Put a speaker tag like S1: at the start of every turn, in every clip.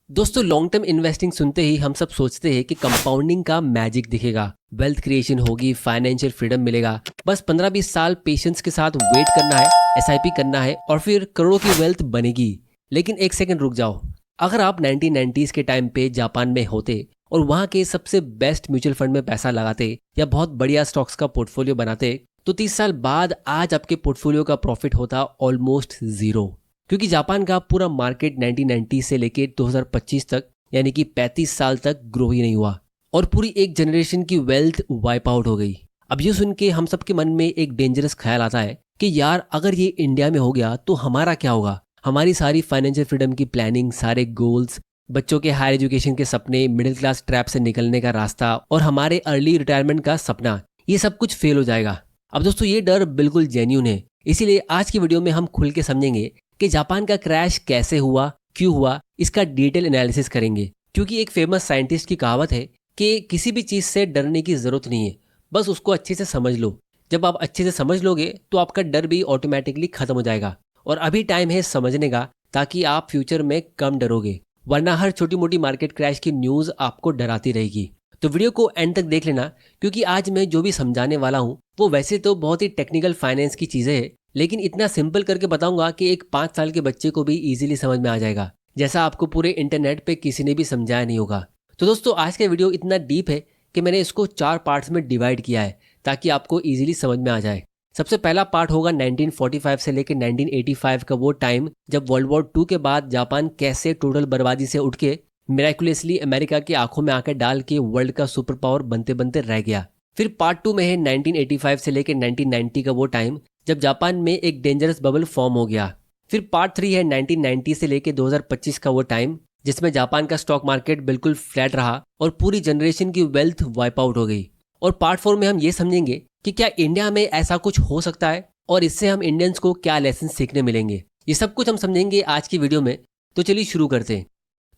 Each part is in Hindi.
S1: दोस्तों लॉन्ग टर्म इन्वेस्टिंग सुनते ही हम सब सोचते हैं कि कंपाउंडिंग का मैजिक दिखेगा, वेल्थ क्रिएशन होगी, फाइनेंशियल फ्रीडम मिलेगा। बस 15-20 साल पेशेंस के साथ वेट करना है, एसआईपी करना है और फिर करोड़ों की वेल्थ बनेगी। लेकिन एक सेकंड रुक जाओ। अगर आप 1990s के टाइम पे जापान में होते और वहाँ के सबसे बेस्ट म्यूचुअल फंड में पैसा लगाते या बहुत बढ़िया स्टॉक्स का पोर्टफोलियो बनाते तो 30 साल बाद आज आपके पोर्टफोलियो का प्रॉफिट होता ऑलमोस्ट जीरो। क्योंकि जापान का पूरा मार्केट 1990 से लेके 2025 तक यानी कि 35 साल तक ग्रो ही नहीं हुआ और पूरी एक जनरेशन की वेल्थ वाइप आउट हो गई। अब ये सुन के हम सबके मन में एक डेंजरस ख्याल आता है कि यार अगर ये इंडिया में हो गया तो हमारा क्या होगा। हमारी सारी फाइनेंशियल फ्रीडम की प्लानिंग, सारे गोल्स, बच्चों के हायर एजुकेशन के सपने, मिडिल क्लास ट्रैप से निकलने का रास्ता और हमारे अर्ली रिटायरमेंट का सपना, ये सब कुछ फेल हो जाएगा। अब दोस्तों ये डर बिल्कुल जेन्यून है। इसीलिए आज की वीडियो में हम खुल के समझेंगे कि जापान का क्रैश कैसे हुआ, क्यों हुआ, इसका डिटेल एनालिसिस करेंगे। क्योंकि एक फेमस साइंटिस्ट की कहावत है कि किसी भी चीज़ से डरने की ज़रूरत नहीं है, बस उसको अच्छे से समझ लो। जब आप अच्छे से समझ लोगे तो आपका डर भी ऑटोमेटिकली खत्म हो जाएगा। और अभी टाइम है समझने का, ताकि आप फ्यूचर में कम डरोगे, वरना हर छोटी मोटी मार्केट क्रैश की न्यूज़ आपको डराती रहेगी। तो वीडियो को एंड तक देख लेना, क्योंकि आज मैं जो भी समझाने वाला हूँ वो वैसे तो बहुत ही टेक्निकल फाइनेंस की चीज़ें हैं, लेकिन इतना सिंपल करके बताऊंगा कि एक 5 साल के बच्चे को भी इजीली समझ में आ जाएगा, जैसा आपको पूरे इंटरनेट पे किसी ने भी समझाया नहीं होगा। तो दोस्तों आज का वीडियो इतना डीप है कि मैंने इसको 4 पार्ट्स में डिवाइड किया है ताकि आपको इजीली समझ में आ जाए। सबसे पहला पार्ट होगा 1945 से लेकर 1985 का वो टाइम जब वर्ल्ड वॉर 2 के बाद जापान कैसे टोटल बर्बादी से उठ के मिराकुलसली अमेरिका की आंखों में आंखें डाल के वर्ल्ड का सुपर पावर बनते बनते रह गया। फिर पार्ट 2 में है 1985 से लेकर 1990 का वो टाइम जब जापान में एक डेंजरस बबल फॉर्म हो गया। फिर पार्ट 3 है 1990 से लेकर 2025 का वो टाइम जिसमें जापान का स्टॉक मार्केट बिल्कुल फ्लैट रहा और पूरी जनरेशन की वेल्थ वाइप आउट हो गई। और पार्ट 4 में हम ये समझेंगे कि क्या इंडिया में ऐसा कुछ हो सकता है और इससे हम इंडियंस को क्या लेसन सीखने मिलेंगे। ये सब कुछ हम समझेंगे आज की वीडियो में। तो चलिए शुरू करते हैं।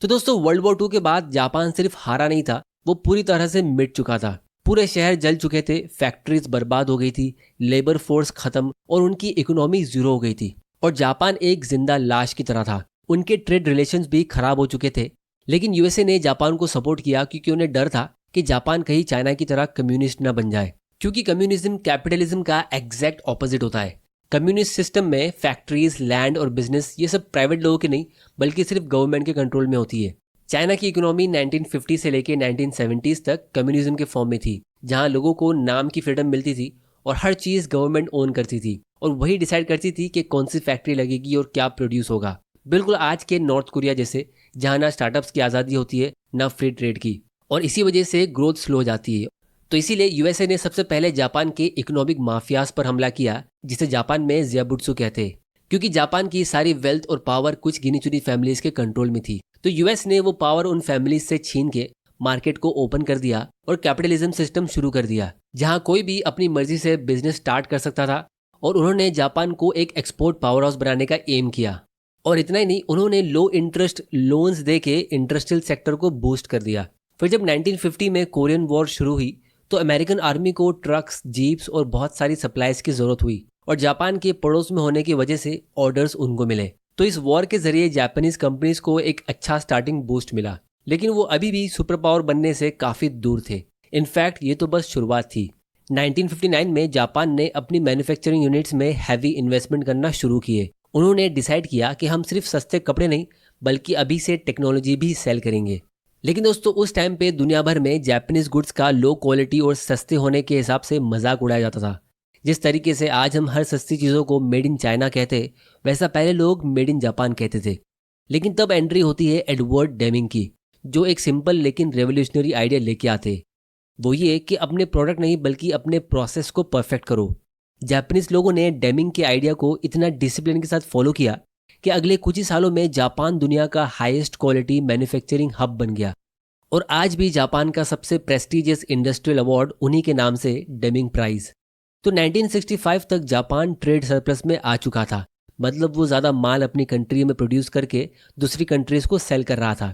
S1: तो दोस्तों वर्ल्ड वॉर 2 के बाद जापान सिर्फ हारा नहीं था, वो पूरी तरह से मिट चुका था। पूरे शहर जल चुके थे, फैक्ट्रीज बर्बाद हो गई थी, लेबर फोर्स खत्म और उनकी इकोनॉमी जीरो हो गई थी। और जापान एक जिंदा लाश की तरह था। उनके ट्रेड रिलेशंस भी खराब हो चुके थे। लेकिन यूएसए ने जापान को सपोर्ट किया क्योंकि उन्हें डर था कि जापान कहीं चाइना की तरह कम्युनिस्ट न बन जाए। क्योंकि कम्युनिज्म कैपिटलिज्म का एग्जैक्ट ऑपोजिट होता है। कम्युनिस्ट सिस्टम में फैक्ट्रीज, लैंड और बिजनेस ये सब प्राइवेट लोगों की नहीं बल्कि सिर्फ गवर्नमेंट के कंट्रोल में होती है। चाइना की इकोनॉमी 1950 से लेकर 1970s तक कम्युनिज्म के फॉर्म में थी, जहां लोगों को नाम की फ्रीडम मिलती थी और हर चीज़ गवर्नमेंट ओन करती थी और वही डिसाइड करती थी कि कौन सी फैक्ट्री लगेगी और क्या प्रोड्यूस होगा। बिल्कुल आज के नॉर्थ कोरिया जैसे, जहां ना स्टार्टअप्स की आज़ादी होती है ना फ्री ट्रेड की, और इसी वजह से ग्रोथ स्लो हो जाती है। तो इसीलिए यूएसए ने सबसे पहले जापान के इकोनॉमिक माफियाज पर हमला किया, जिसे जापान में ज़ियाबुत्सु कहते हैं। क्योंकि जापान की सारी वेल्थ और पावर कुछ गिनी चुनी फैमिलीज के कंट्रोल में थी, तो यूएस ने वो पावर उन फैमिलीज से छीन के मार्केट को ओपन कर दिया और कैपिटलिज्म सिस्टम शुरू कर दिया, जहां कोई भी अपनी मर्जी से बिजनेस स्टार्ट कर सकता था। और उन्होंने जापान को एक एक्सपोर्ट पावर हाउस बनाने का एम किया। और इतना ही नहीं, उन्होंने लो इंटरेस्ट लोन्स दे के इंडस्ट्रियल सेक्टर को बूस्ट कर दिया। फिर जब 1950 में कोरियन वॉर शुरू हुई तो अमेरिकन आर्मी को ट्रक्स, जीप्स और बहुत सारी सप्लाईज की जरूरत हुई और जापान के पड़ोस में होने की वजह से ऑर्डर्स उनको मिले। तो इस वॉर के जरिए जापानीज कंपनीज को एक अच्छा स्टार्टिंग बूस्ट मिला, लेकिन वो अभी भी सुपर पावर बनने से काफी दूर थे। इनफैक्ट ये तो बस शुरुआत थी। 1959 में जापान ने अपनी मैन्युफैक्चरिंग यूनिट्स में हैवी इन्वेस्टमेंट करना शुरू किए। उन्होंने डिसाइड किया कि हम सिर्फ सस्ते कपड़े नहीं बल्कि अभी से टेक्नोलॉजी भी सेल करेंगे। लेकिन दोस्तों उस टाइम पे दुनिया भर में जापानीज गुड्स का लो क्वालिटी और सस्ते होने के हिसाब से मजाक उड़ाया जाता था। जिस तरीके से आज हम हर सस्ती चीज़ों को मेड इन चाइना कहते, वैसा पहले लोग मेड इन जापान कहते थे। लेकिन तब एंट्री होती है एडवर्ड डेमिंग की, जो एक सिंपल लेकिन रेवोल्यूशनरी आइडिया लेके आते। वो ये कि अपने प्रोडक्ट नहीं बल्कि अपने प्रोसेस को परफेक्ट करो। जापानीज लोगों ने डेमिंग के आइडिया को इतना डिसिप्लिन के साथ फॉलो किया कि अगले कुछ ही सालों में जापान दुनिया का हाईएस्ट क्वालिटी मैन्युफैक्चरिंग हब बन गया। और आज भी जापान का सबसे प्रेस्टिजियस इंडस्ट्रियल अवार्ड उन्हीं के नाम से, डेमिंग प्राइज। तो 1965 तक जापान ट्रेड सरप्लस में आ चुका था, मतलब वो ज़्यादा माल अपनी कंट्री में प्रोड्यूस करके दूसरी कंट्रीज को सेल कर रहा था।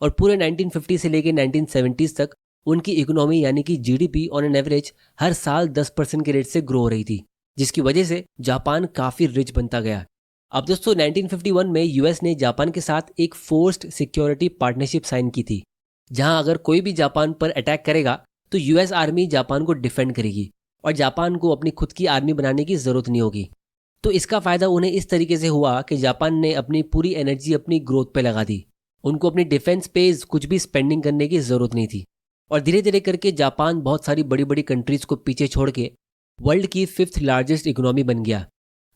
S1: और पूरे 1950 से लेकर 1970s तक उनकी इकोनॉमी यानी कि जीडीपी ऑन एन एवरेज हर साल 10% के रेट से ग्रो हो रही थी, जिसकी वजह से जापान काफ़ी रिच बनता गया। अब दोस्तों 1951 में यूएस ने जापान के साथ एक फोर्स्ड सिक्योरिटी पार्टनरशिप साइन की थी, जहां अगर कोई भी जापान पर अटैक करेगा तो यूएस आर्मी जापान को डिफेंड करेगी और जापान को अपनी खुद की आर्मी बनाने की ज़रूरत नहीं होगी। तो इसका फ़ायदा उन्हें इस तरीके से हुआ कि जापान ने अपनी पूरी एनर्जी अपनी ग्रोथ पे लगा दी। उनको अपनी डिफेंस पे कुछ भी स्पेंडिंग करने की ज़रूरत नहीं थी और धीरे धीरे करके जापान बहुत सारी बड़ी बड़ी कंट्रीज़ को पीछे छोड़ के वर्ल्ड की 5th लार्जेस्ट इकोनॉमी बन गया।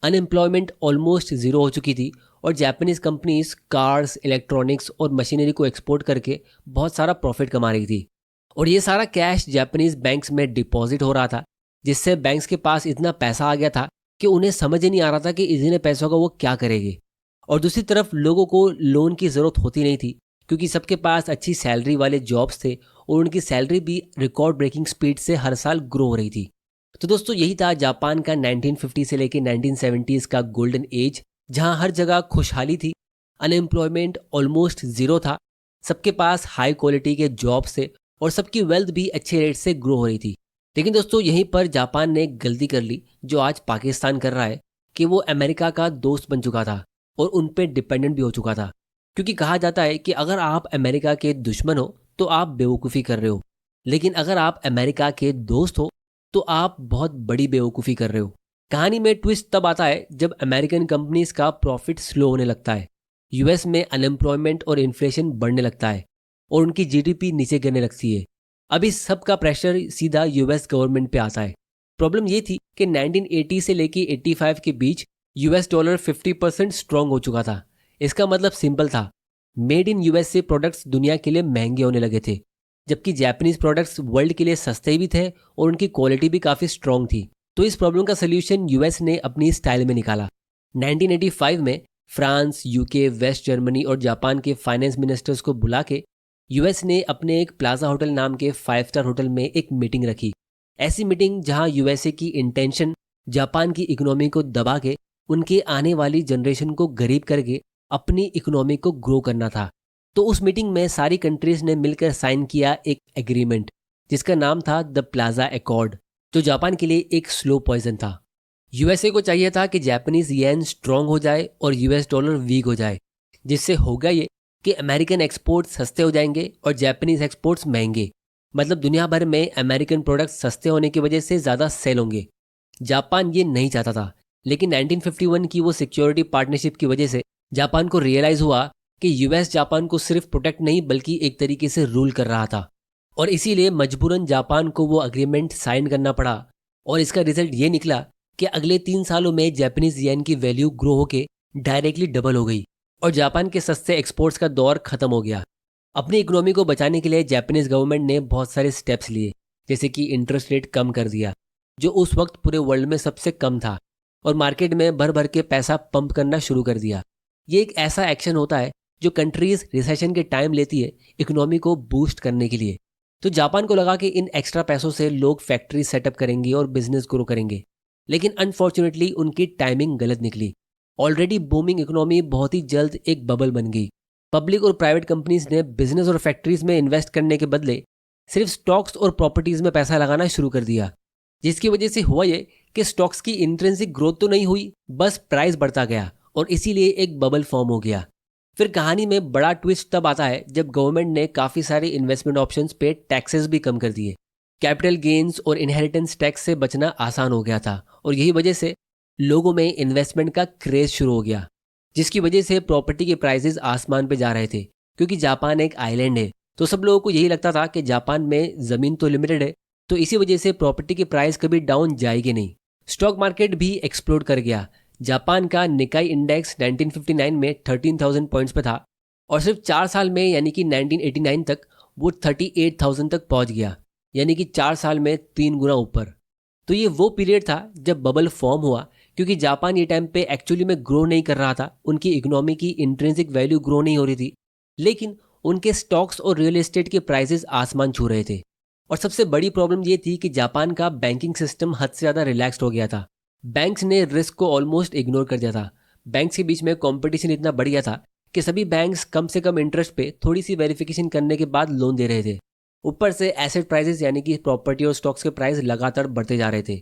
S1: अनएम्प्लॉयमेंट ऑलमोस्ट ज़ीरो हो चुकी थी और जापानीज़ कंपनीज कार्स, इलेक्ट्रॉनिक्स और मशीनरी को एक्सपोर्ट करके बहुत सारा प्रॉफिट कमा रही थी और ये सारा कैश जापानीज़ बैंक्स में डिपॉजिट हो रहा था, जिससे बैंक्स के पास इतना पैसा आ गया था कि उन्हें समझ ही नहीं आ रहा था कि इतने पैसों का वो क्या करेंगे। और दूसरी तरफ लोगों को लोन की ज़रूरत होती नहीं थी क्योंकि सबके पास अच्छी सैलरी वाले जॉब्स थे और उनकी सैलरी भी रिकॉर्ड ब्रेकिंग स्पीड से हर साल ग्रो हो रही थी। तो दोस्तों यही था जापान का 1950 से लेकर 1970s का गोल्डन एज, जहां हर जगह खुशहाली थी, अनएम्प्लॉयमेंट ऑलमोस्ट ज़ीरो था, सबके पास हाई क्वालिटी के जॉब्स थे और सबकी वेल्थ भी अच्छे रेट से ग्रो हो रही थी। लेकिन दोस्तों यहीं पर जापान ने एक गलती कर ली जो आज पाकिस्तान कर रहा है, कि वो अमेरिका का दोस्त बन चुका था और उन पे डिपेंडेंट भी हो चुका था। क्योंकि कहा जाता है कि अगर आप अमेरिका के दुश्मन हो तो आप बेवकूफ़ी कर रहे हो, लेकिन अगर आप अमेरिका के दोस्त हो तो आप बहुत बड़ी बेवकूफ़ी कर रहे हो। कहानी में ट्विस्ट तब आता है जब अमेरिकन कंपनीज का प्रॉफिट स्लो होने लगता है, यूएस में अनएम्प्लॉयमेंट और इन्फ्लेशन बढ़ने लगता है और उनकी जीडीपी नीचे गिरने लगती है। अब इस सब का प्रेशर सीधा यूएस गवर्नमेंट पे आता है। प्रॉब्लम ये थी कि 1980 से लेके 85 के बीच यूएस डॉलर 50% स्ट्रांग हो चुका था। इसका मतलब सिंपल था, मेड इन यूएसए प्रोडक्ट्स दुनिया के लिए महंगे होने लगे थे, जबकि जापानीज प्रोडक्ट्स वर्ल्ड के लिए सस्ते भी थे और उनकी क्वालिटी भी काफ़ी स्ट्रांग थी। तो इस प्रॉब्लम का सलूशन यूएस ने अपनी स्टाइल में निकाला। 1985 में फ्रांस, यूके, वेस्ट जर्मनी और जापान के फाइनेंस मिनिस्टर्स को बुला के यूएस ने अपने एक प्लाजा होटल नाम के 5 स्टार होटल में एक मीटिंग रखी। ऐसी मीटिंग जहां यूएसए की इंटेंशन जापान की इकोनॉमी को दबा के उनके आने वाली जनरेशन को गरीब करके अपनी इकोनॉमी को ग्रो करना था। तो उस मीटिंग में सारी कंट्रीज ने मिलकर साइन किया एक एग्रीमेंट जिसका नाम था द प्लाजा एकॉर्ड, जो जापान के लिए एक स्लो पॉइजन था। यूएसए को चाहिए था कि जापानीज येन स्ट्रांग हो जाए और यूएस डॉलर वीक हो जाए, जिससे होगा ये कि अमेरिकन एक्सपोर्ट्स सस्ते हो जाएंगे और जापानीज एक्सपोर्ट्स महंगे। मतलब दुनिया भर में अमेरिकन प्रोडक्ट्स सस्ते होने की वजह से ज़्यादा सेल होंगे। जापान ये नहीं चाहता था, लेकिन 1951 की वो सिक्योरिटी पार्टनरशिप की वजह से जापान को रियलाइज़ हुआ कि यूएस जापान को सिर्फ प्रोटेक्ट नहीं बल्कि एक तरीके से रूल कर रहा था और इसीलिए मजबूरन जापान को वो अग्रीमेंट साइन करना पड़ा। और इसका रिजल्ट ये निकला कि अगले 3 सालों में जापानीज येन की वैल्यू ग्रो होके डायरेक्टली डबल हो गई और जापान के सस्ते एक्सपोर्ट्स का दौर खत्म हो गया। अपनी इकोनॉमी को बचाने के लिए जापानीज गवर्नमेंट ने बहुत सारे स्टेप्स लिए, जैसे कि इंटरेस्ट रेट कम कर दिया जो उस वक्त पूरे वर्ल्ड में सबसे कम था, और मार्केट में भर भर के पैसा पंप करना शुरू कर दिया। ये एक ऐसा एक्शन होता है जो कंट्रीज रिसेशन के टाइम लेती है इकोनॉमी को बूस्ट करने के लिए। तो जापान को लगा कि इन एक्स्ट्रा पैसों से लोग फैक्ट्री सेटअप करेंगे और बिजनेस ग्रो करेंगे, लेकिन अनफॉर्चुनेटली उनकी टाइमिंग गलत निकली। ऑलरेडी बूमिंग इकोनॉमी बहुत ही जल्द एक बबल बन गई। पब्लिक और प्राइवेट कंपनीज ने बिजनेस और फैक्ट्रीज में इन्वेस्ट करने के बदले सिर्फ स्टॉक्स और प्रॉपर्टीज में पैसा लगाना शुरू कर दिया, जिसकी वजह से हुआ ये कि स्टॉक्स की इंट्रिंसिक ग्रोथ तो नहीं हुई, बस प्राइस बढ़ता गया और इसीलिए एक बबल फॉर्म हो गया। फिर कहानी में बड़ा ट्विस्ट तब आता है जब गवर्नमेंट ने काफ़ी सारे इन्वेस्टमेंट ऑप्शंस पे टैक्सेस भी कम कर दिए। कैपिटल गेन्स और इनहेरिटेंस टैक्स से बचना आसान हो गया था और यही वजह से लोगों में इन्वेस्टमेंट का क्रेज शुरू हो गया, जिसकी वजह से प्रॉपर्टी के प्राइसेस आसमान पे जा रहे थे। क्योंकि जापान एक आइलैंड है तो सब लोगों को यही लगता था कि जापान में ज़मीन तो लिमिटेड है, तो इसी वजह से प्रॉपर्टी की प्राइस कभी डाउन जाएगी नहीं। स्टॉक मार्केट भी एक्सप्लोड कर गया। जापान का निकाई इंडेक्स 1959 में 13,000 पॉइंट्स पे था और सिर्फ 4 साल में यानी कि 1989 तक वो 38,000 तक पहुंच गया, यानी कि 4 साल में 3 गुना ऊपर। तो ये वो पीरियड था जब बबल फॉर्म हुआ, क्योंकि जापान ये टाइम पे एक्चुअली में ग्रो नहीं कर रहा था, उनकी इकोनॉमी की इंट्रिंसिक वैल्यू ग्रो नहीं हो रही थी, लेकिन उनके स्टॉक्स और रियल एस्टेट के प्राइसेस आसमान छू रहे थे। और सबसे बड़ी प्रॉब्लम ये थी कि जापान का बैंकिंग सिस्टम हद से ज़्यादा रिलैक्स्ड हो गया था। बैंक्स ने रिस्क को ऑलमोस्ट इग्नोर कर दिया था। बैंक्स के बीच में कंपटीशन इतना बढ़ गया था कि सभी बैंक्स कम से कम इंटरेस्ट पे थोड़ी सी वेरिफिकेशन करने के बाद लोन दे रहे थे। ऊपर से एसेट प्राइसेस यानी कि प्रॉपर्टी और स्टॉक्स के प्राइस लगातार बढ़ते जा रहे थे।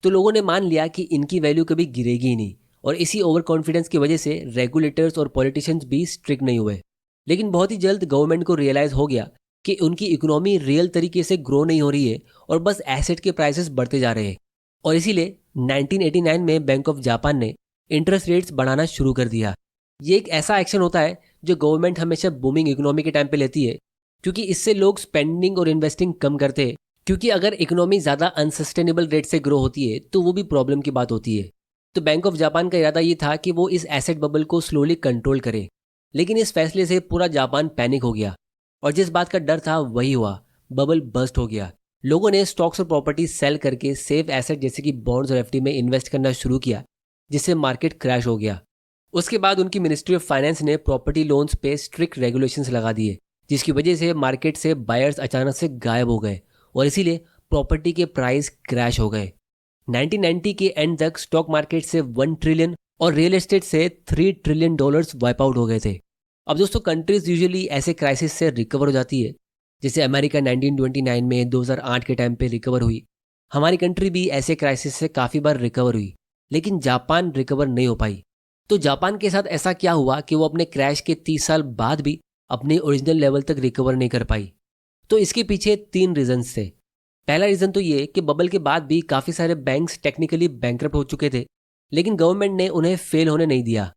S1: तो लोगों ने मान लिया कि इनकी वैल्यू कभी गिरेगी ही नहीं और इसी ओवर कॉन्फिडेंस की वजह से रेगुलेटर्स और पॉलिटिशियंस भी स्ट्रिक्ट नहीं हुए। लेकिन बहुत ही जल्द गवर्नमेंट को रियलाइज़ हो गया कि उनकी इकोनॉमी रियल तरीके से ग्रो नहीं हो रही है और बस एसेट के प्राइसेस बढ़ते जा रहे हैं। और इसीलिए 1989 में बैंक ऑफ जापान ने इंटरेस्ट रेट्स बढ़ाना शुरू कर दिया। ये एक ऐसा एक्शन होता है जो गवर्नमेंट हमेशा बूमिंग इकोनॉमी के टाइम पे लेती है, क्योंकि इससे लोग स्पेंडिंग और इन्वेस्टिंग कम करते हैं। क्योंकि अगर इकोनॉमी ज़्यादा अनसस्टेनेबल रेट से ग्रो होती है तो वो भी प्रॉब्लम की बात होती है। तो बैंक ऑफ जापान का इरादा ये था कि वो इस एसेट बबल को स्लोली कंट्रोल करे। लेकिन इस फैसले से पूरा जापान पैनिक हो गया और जिस बात का डर था वही हुआ, बबल बस्ट हो गया। लोगों ने स्टॉक्स और प्रॉपर्टी सेल करके सेफ एसेट जैसे कि बॉन्ड्स और एफडी में इन्वेस्ट करना शुरू किया, जिससे मार्केट क्रैश हो गया। उसके बाद उनकी मिनिस्ट्री ऑफ फाइनेंस ने प्रॉपर्टी लोन्स पे स्ट्रिक्ट रेगुलेशंस लगा दिए, जिसकी वजह से मार्केट से बायर्स अचानक से गायब हो गए और इसीलिए प्रॉपर्टी के प्राइस क्रैश हो गए। 1990 के एंड तक स्टॉक मार्केट से 1 ट्रिलियन और रियल एस्टेट से 3 ट्रिलियन डॉलर्स वाइप आउट हो गए थे। अब दोस्तों, कंट्रीज यूजुअली ऐसे क्राइसिस से रिकवर हो जाती है। जैसे अमेरिका 1929 में 2008 के टाइम पे रिकवर हुई। हमारी कंट्री भी ऐसे क्राइसिस से काफ़ी बार रिकवर हुई, लेकिन जापान रिकवर नहीं हो पाई। तो जापान के साथ ऐसा क्या हुआ कि वो अपने क्रैश के 30 साल बाद भी अपने ओरिजिनल लेवल तक रिकवर नहीं कर पाई? तो इसके पीछे 3 रीजंस थे। पहला रीज़न तो ये कि बबल के बाद भी काफ़ी सारे बैंक्स टेक्निकली बैंकरप्ट हो चुके थे, लेकिन गवर्नमेंट ने उन्हें फेल होने नहीं दिया,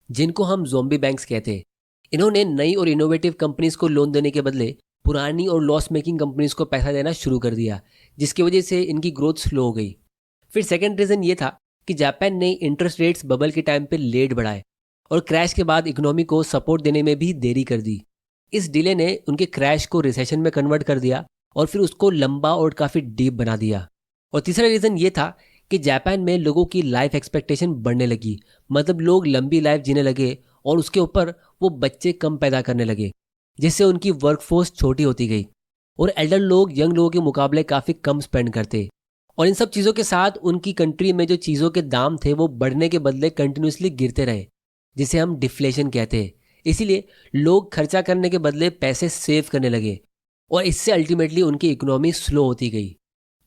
S1: जिनको हम ज़ॉम्बी बैंक्स कहते हैं। इन्होंने नई और इनोवेटिव कंपनीज को लोन देने के बदले पुरानी और लॉस मेकिंग कंपनीज को पैसा देना शुरू कर दिया, जिसकी वजह से इनकी ग्रोथ स्लो हो गई। फिर सेकंड रीज़न ये था कि जापान ने इंटरेस्ट रेट्स बबल के टाइम पे लेट बढ़ाए और क्रैश के बाद इकोनॉमी को सपोर्ट देने में भी देरी कर दी। इस डिले ने उनके क्रैश को रिसेशन में कन्वर्ट कर दिया और फिर उसको लंबा और काफ़ी डीप बना दिया। और तीसरा रीज़न ये था कि जापान में लोगों की लाइफ एक्सपेक्टेशन बढ़ने लगी, मतलब लोग लंबी लाइफ जीने लगे और उसके ऊपर वो बच्चे कम पैदा करने लगे, जिससे उनकी वर्कफोर्स छोटी होती गई और एल्डर लोग यंग लोगों के मुकाबले काफ़ी कम स्पेंड करते। और इन सब चीज़ों के साथ उनकी कंट्री में जो चीज़ों के दाम थे वो बढ़ने के बदले कंटिन्यूसली गिरते रहे, जिसे हम डिफ्लेशन कहते हैं। इसीलिए लोग खर्चा करने के बदले पैसे सेव करने लगे और इससे अल्टीमेटली उनकी इकोनॉमी स्लो होती गई।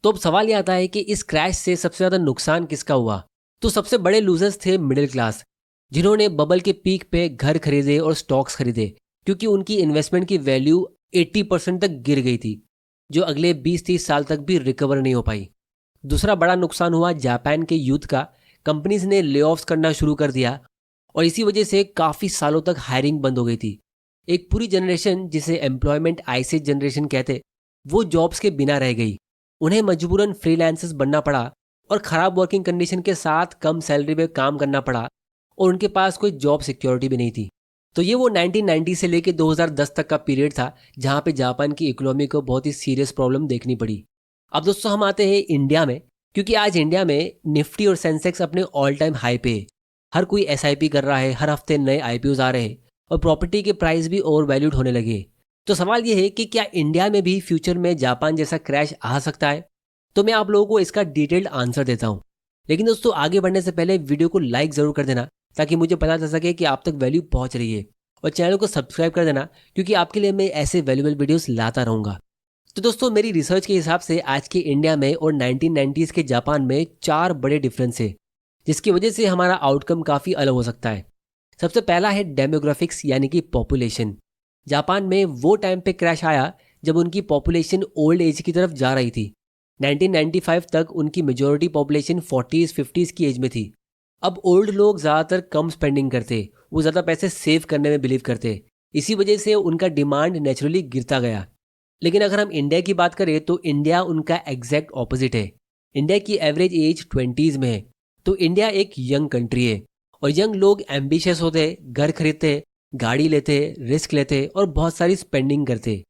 S1: तो अब सवाल ये आता है कि इस क्रैश से सबसे ज़्यादा नुकसान किसका हुआ? तो सबसे बड़े लूजर्स थे मिडिल क्लास, जिन्होंने बबल के पीक पे घर खरीदे और स्टॉक्स खरीदे, क्योंकि उनकी इन्वेस्टमेंट की वैल्यू 80% तक गिर गई थी, जो अगले 20-30 साल तक भी रिकवर नहीं हो पाई। दूसरा बड़ा नुकसान हुआ जापान के यूथ का। कंपनीज ने ले ऑफ्स करना शुरू कर दिया और इसी वजह से काफ़ी सालों तक हायरिंग बंद हो गई थी। एक पूरी जनरेशन, जिसे एम्प्लॉयमेंट आइसिस जनरेशन कहते, वो जॉब्स के बिना रह गई। उन्हें मजबूरन फ्रीलांसर्स बनना पड़ा और ख़राब वर्किंग कंडीशन के साथ कम सैलरी पे काम करना पड़ा और उनके पास कोई जॉब सिक्योरिटी भी नहीं थी। तो ये वो 1990 से लेकर 2010 तक का पीरियड था जहाँ पे जापान की इकोनॉमी को बहुत ही सीरियस प्रॉब्लम देखनी पड़ी। अब दोस्तों, हम आते हैं इंडिया में, क्योंकि आज इंडिया में निफ्टी और सेंसेक्स अपने ऑल टाइम हाई पे है। हर कोई एसआईपी कर रहा है, हर हफ्ते नए आईपीओज आ रहे हैं और प्रॉपर्टी के प्राइस भी ओवर वैल्यूड होने लगे। तो सवाल ये है कि क्या इंडिया में भी फ्यूचर में जापान जैसा क्रैश आ सकता है? तो मैं आप लोगों को इसका डिटेल्ड आंसर देता हूँ। लेकिन दोस्तों, आगे बढ़ने से पहले वीडियो को लाइक ज़रूर कर देना, ताकि मुझे पता चल सके कि आप तक वैल्यू पहुँच रही है, और चैनल को सब्सक्राइब कर देना, क्योंकि आपके लिए मैं ऐसे वैल्यूबल वीडियोस लाता रहूँगा। तो दोस्तों, मेरी रिसर्च के हिसाब से आज के इंडिया में और 1990s के जापान में 4 बड़े डिफरेंस है, जिसकी वजह से हमारा आउटकम काफ़ी अलग हो सकता है। सबसे पहला है डेमोग्राफिक्स, यानी कि पॉपुलेशन। जापान में वो टाइम पे क्रैश आया जब उनकी पॉपुलेशन ओल्ड एज की तरफ जा रही थी। 1995 तक उनकी मेजॉरिटी पॉपुलेशन 40s-50s की एज में थी। अब ओल्ड लोग ज़्यादातर कम स्पेंडिंग करते, वो ज़्यादा पैसे सेव करने में बिलीव करते। इसी वजह से उनका डिमांड नेचुरली गिरता गया। लेकिन अगर हम इंडिया की बात करें तो इंडिया उनका एग्जैक्ट ऑपोजिट है। इंडिया की एवरेज एज 20s में है। तो इंडिया एक यंग कंट्री है और यंग लोग एम्बिशियस होते, घर खरीदते, गाड़ी लेते, रिस्क लेते और बहुत सारी स्पेंडिंग करते।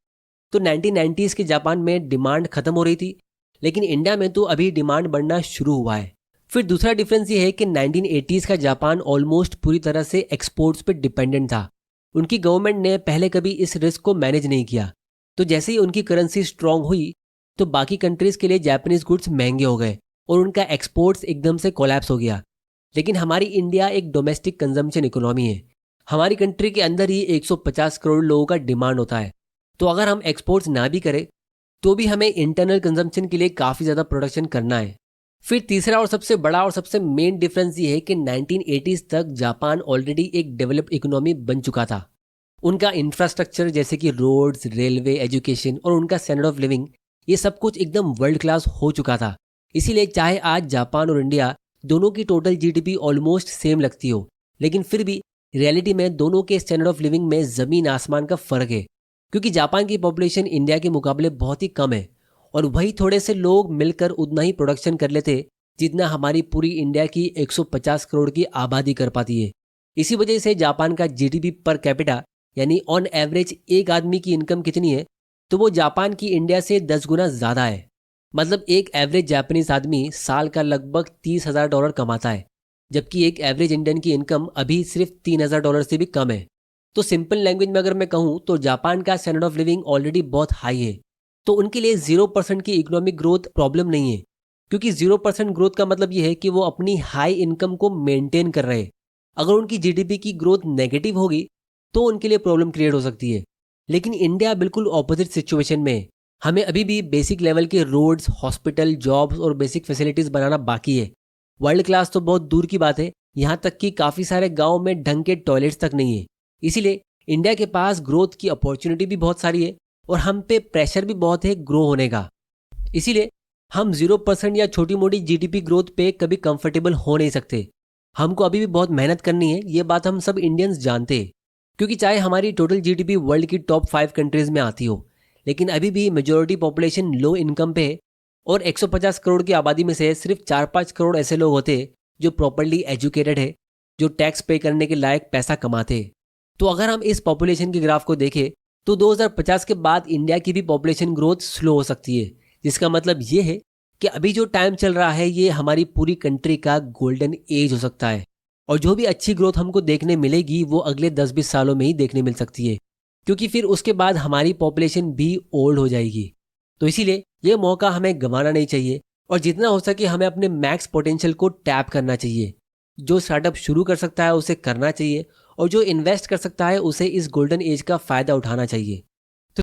S1: तो 1990s के जापान में डिमांड खत्म हो रही थी, लेकिन इंडिया में तो अभी डिमांड बढ़ना शुरू हुआ है। फिर दूसरा डिफरेंस ये है कि 1980s का जापान ऑलमोस्ट पूरी तरह से एक्सपोर्ट्स पे डिपेंडेंट था। उनकी गवर्नमेंट ने पहले कभी इस रिस्क को मैनेज नहीं किया। तो जैसे ही उनकी करेंसी स्ट्रांग हुई तो बाकी कंट्रीज के लिए जापानीज गुड्स महंगे हो गए और उनका एक्सपोर्ट्स एकदम से कोलैप्स हो गया। लेकिन हमारी इंडिया एक डोमेस्टिक कंजम्पशन इकोनॉमी है। हमारी कंट्री के अंदर ही 150 करोड़ लोगों का डिमांड होता है। तो अगर हम एक्सपोर्ट्स ना भी करें तो भी हमें इंटरनल कंजम्पशन के लिए काफ़ी ज़्यादा प्रोडक्शन करना है। फिर तीसरा और सबसे बड़ा और सबसे मेन डिफरेंस ये है कि 1980s तक जापान ऑलरेडी एक डेवलप्ड इकोनॉमी बन चुका था। उनका इंफ्रास्ट्रक्चर जैसे कि रोड्स, रेलवे, एजुकेशन और उनका स्टैंडर्ड ऑफ लिविंग, ये सब कुछ एकदम वर्ल्ड क्लास हो चुका था। इसीलिए चाहे आज जापान और इंडिया दोनों की टोटल जीडीपी ऑलमोस्ट सेम लगती हो, लेकिन फिर भी रियलिटी में दोनों के स्टैंडर्ड ऑफ लिविंग में ज़मीन आसमान का फ़र्क है। क्योंकि जापान की पॉपुलेशन इंडिया के मुकाबले बहुत ही कम है और वही थोड़े से लोग मिलकर उतना ही प्रोडक्शन कर लेते जितना हमारी पूरी इंडिया की 150 करोड़ की आबादी कर पाती है। इसी वजह से जापान का जीडीपी पर कैपिटा यानी ऑन एवरेज एक आदमी की इनकम कितनी है, तो वो जापान की इंडिया से 10 गुना ज़्यादा है। मतलब एक एवरेज जापानीज आदमी साल का लगभग $30,000 कमाता है, जबकि एक एवरेज इंडियन की इनकम अभी सिर्फ $3,000 से भी कम है। तो सिंपल लैंग्वेज में अगर मैं कहूँ तो जापान का स्टैंडर्ड ऑफ लिविंग ऑलरेडी बहुत हाई है, तो उनके लिए 0% की इकोनॉमिक ग्रोथ प्रॉब्लम नहीं है। क्योंकि 0% ग्रोथ का मतलब ये है कि वो अपनी हाई इनकम को मेंटेन कर रहे हैं। अगर उनकी जीडीपी की ग्रोथ नेगेटिव होगी तो उनके लिए प्रॉब्लम क्रिएट हो सकती है। लेकिन इंडिया बिल्कुल ऑपोजिट सिचुएशन में है। हमें अभी भी बेसिक लेवल के रोड्स, हॉस्पिटल, जॉब्स और बेसिक फैसिलिटीज़ बनाना बाकी है। वर्ल्ड क्लास तो बहुत दूर की बात है, यहाँ तक कि काफ़ी सारे गाँव में ढंग के टॉयलेट्स तक नहीं है। इसीलिए इंडिया के पास ग्रोथ की अपॉर्चुनिटी भी बहुत सारी है और हम पे प्रेशर भी बहुत है ग्रो होने का। इसीलिए हम 0% या छोटी मोटी जीडीपी ग्रोथ पे कभी कंफर्टेबल हो नहीं सकते। हमको अभी भी बहुत मेहनत करनी है, ये बात हम सब इंडियंस जानते हैं। क्योंकि चाहे हमारी टोटल जीडीपी वर्ल्ड की टॉप 5 कंट्रीज में आती हो, लेकिन अभी भी मेजॉरिटी पॉपुलेशन लो इनकम पे है और 150 करोड़ की आबादी में से सिर्फ 4-5 करोड़ ऐसे लोग होते हैं जो प्रॉपर्ली एजुकेटेड है, जो टैक्स पे करने के लायक पैसा कमाते हैं। तो अगर हम इस पॉपुलेशन के ग्राफ को देखें तो 2050 के बाद इंडिया की भी पॉपुलेशन ग्रोथ स्लो हो सकती है, जिसका मतलब ये है कि अभी जो टाइम चल रहा है ये हमारी पूरी कंट्री का गोल्डन एज हो सकता है। और जो भी अच्छी ग्रोथ हमको देखने मिलेगी वो अगले 10-20 सालों में ही देखने मिल सकती है, क्योंकि फिर उसके बाद हमारी पॉपुलेशन भी ओल्ड हो जाएगी। तो इसीलिए ये मौका हमें गंवाना नहीं चाहिए और जितना हो सके हमें अपने मैक्स पोटेंशियल को टैप करना चाहिए। जो स्टार्टअप शुरू कर सकता है उसे करना चाहिए और जो इन्वेस्ट कर सकता है उसे इस गोल्डन एज का फ़ायदा उठाना चाहिए।